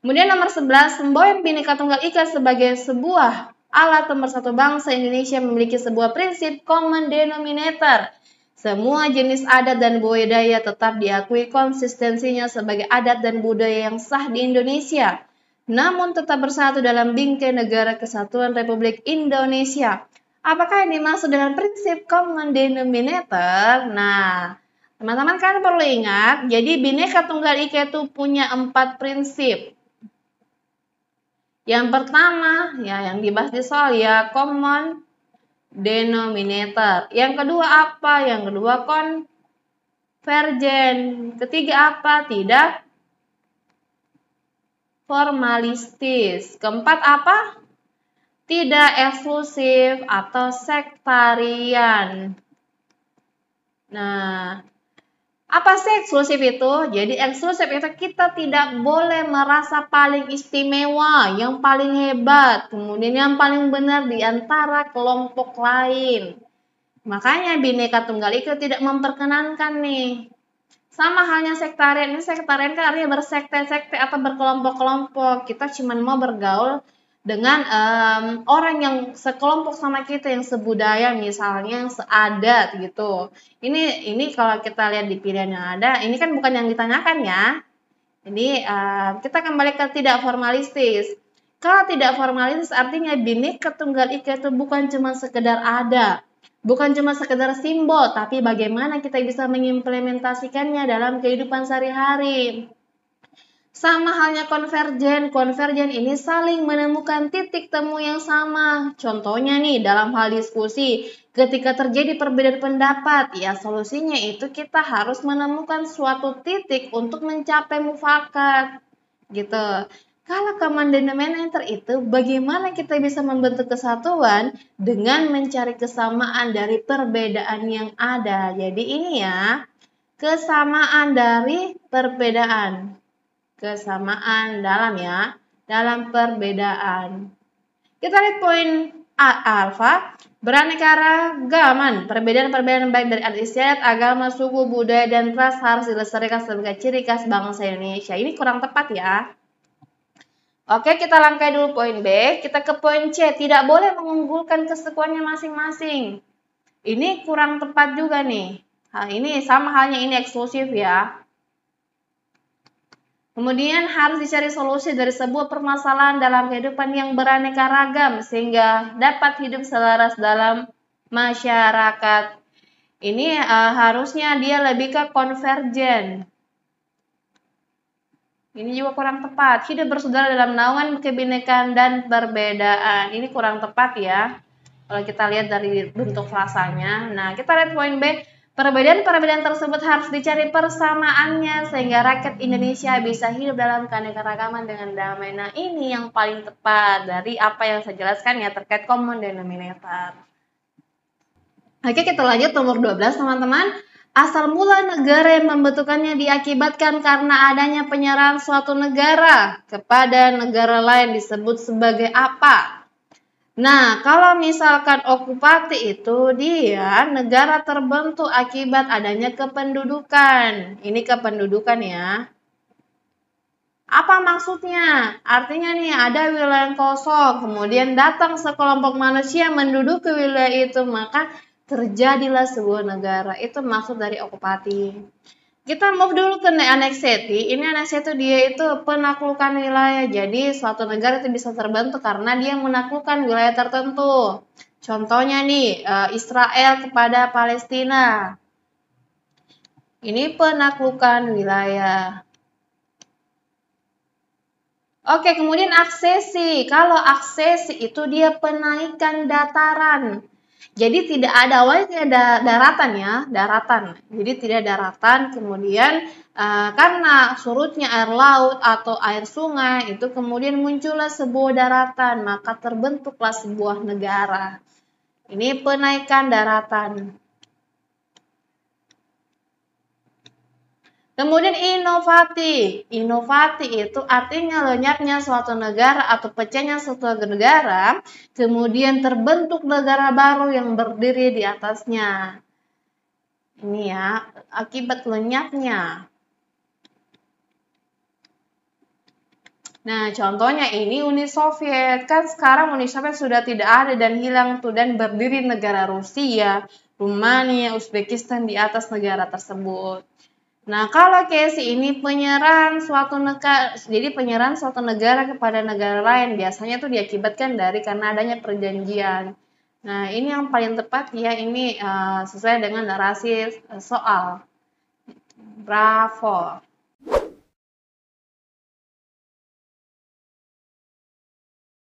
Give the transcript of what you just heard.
Kemudian nomor 11, semboyan Bhinneka Tunggal Ika sebagai sebuah alat pemersatu bangsa Indonesia memiliki sebuah prinsip common denominator. Semua jenis adat dan budaya tetap diakui konsistensinya sebagai adat dan budaya yang sah di Indonesia, namun tetap bersatu dalam bingkai Negara Kesatuan Republik Indonesia. Apakah yang dimaksud dengan prinsip common denominator? Nah, teman-teman kan perlu ingat, jadi Bhinneka Tunggal Ika itu punya 4 prinsip. Yang pertama, ya yang dibahas di soal ya common denominator. Yang kedua apa? Yang kedua konvergen. Ketiga apa? Tidak formalistis. Keempat apa? Tidak eksklusif atau sektarian. Nah, apa sih eksklusif itu? Jadi eksklusif itu kita tidak boleh merasa paling istimewa, yang paling hebat, kemudian yang paling benar di antara kelompok lain. Makanya Bhinneka Tunggal Ika tidak memperkenankan nih. Sama halnya sektarian, ini sektarian kan artinya bersekte-sekte atau berkelompok-kelompok. Kita cuma mau bergaul dengan orang yang sekelompok sama kita, yang sebudaya misalnya, yang seadat gitu. Ini kalau kita lihat di pilihan yang ada, ini kan bukan yang ditanyakan ya. Jadi kita kembali ke tidak formalistis. Kalau tidak formalistis artinya Bhinneka Tunggal Ika itu bukan cuma sekedar ada, bukan cuma sekedar simbol, tapi bagaimana kita bisa mengimplementasikannya dalam kehidupan sehari-hari. Sama halnya konvergen. Konvergen ini saling menemukan titik temu yang sama. Contohnya nih dalam hal diskusi, ketika terjadi perbedaan pendapat, ya solusinya itu kita harus menemukan suatu titik untuk mencapai mufakat. Gitu. Kalau common denominator itu bagaimana kita bisa membentuk kesatuan dengan mencari kesamaan dari perbedaan yang ada. Jadi ini ya, kesamaan dari perbedaan. Kesamaan dalam perbedaan. Kita lihat poin alfa, beraneka-ragaman. Perbedaan-perbedaan baik dari adat istiadat, agama, suku, budaya, dan ras harus dilestarikan sebagai ciri khas bangsa Indonesia. Ini kurang tepat ya. Oke, kita langkai dulu poin B. Kita ke poin C, tidak boleh mengunggulkan kesukuannya masing-masing. Ini kurang tepat juga nih. Ini sama halnya ini eksklusif ya. Kemudian harus dicari solusi dari sebuah permasalahan dalam kehidupan yang beraneka ragam sehingga dapat hidup selaras dalam masyarakat. Ini harusnya dia lebih ke konvergen. Ini juga kurang tepat. Hidup bersaudara dalam naungan kebinekaan dan perbedaan. Ini kurang tepat ya. Kalau kita lihat dari bentuk frasanya. Nah, kita lihat poin B. Perbedaan-perbedaan tersebut harus dicari persamaannya sehingga rakyat Indonesia bisa hidup dalam keanekaragaman dengan damai. Nah, ini yang paling tepat dari apa yang saya jelaskan ya terkait common denominator. Oke, kita lanjut nomor 12 teman-teman. Asal mula negara yang membentukannya diakibatkan karena adanya penyerahan suatu negara kepada negara lain disebut sebagai apa? Nah, kalau misalkan okupasi itu dia negara terbentuk akibat adanya kependudukan. Ini kependudukan ya. Apa maksudnya? Artinya nih ada wilayah kosong, kemudian datang sekelompok manusia menduduki wilayah itu, maka terjadilah sebuah negara. Itu maksud dari okupasi. Kita move dulu ke anekseti. Ini anekseti dia itu penaklukan wilayah. Jadi suatu negara itu bisa terbentuk karena dia menaklukkan wilayah tertentu. Contohnya nih Israel kepada Palestina. Ini penaklukan wilayah. Oke, kemudian aksesi. Kalau aksesi itu dia penaikan dataran. Jadi tidak ada awalnya tidak ada daratan ya, daratan. Jadi tidak daratan, kemudian karena surutnya air laut atau air sungai itu kemudian muncullah sebuah daratan, maka terbentuklah sebuah negara. Ini penaikan daratan. Kemudian inovasi. Inovasi itu artinya lenyapnya suatu negara atau pecahnya suatu negara, kemudian terbentuk negara baru yang berdiri di atasnya. Ini ya, akibat lenyapnya. Nah, contohnya ini Uni Soviet. Kan sekarang Uni Soviet sudah tidak ada dan hilang tuh, dan berdiri negara Rusia, Rumania, Uzbekistan di atas negara tersebut. Nah, kalau case ini penyerahan suatu negara, jadi penyerahan suatu negara kepada negara lain biasanya tuh diakibatkan dari karena adanya perjanjian. Nah, ini yang paling tepat ya, ini sesuai dengan narasi soal. Bravo.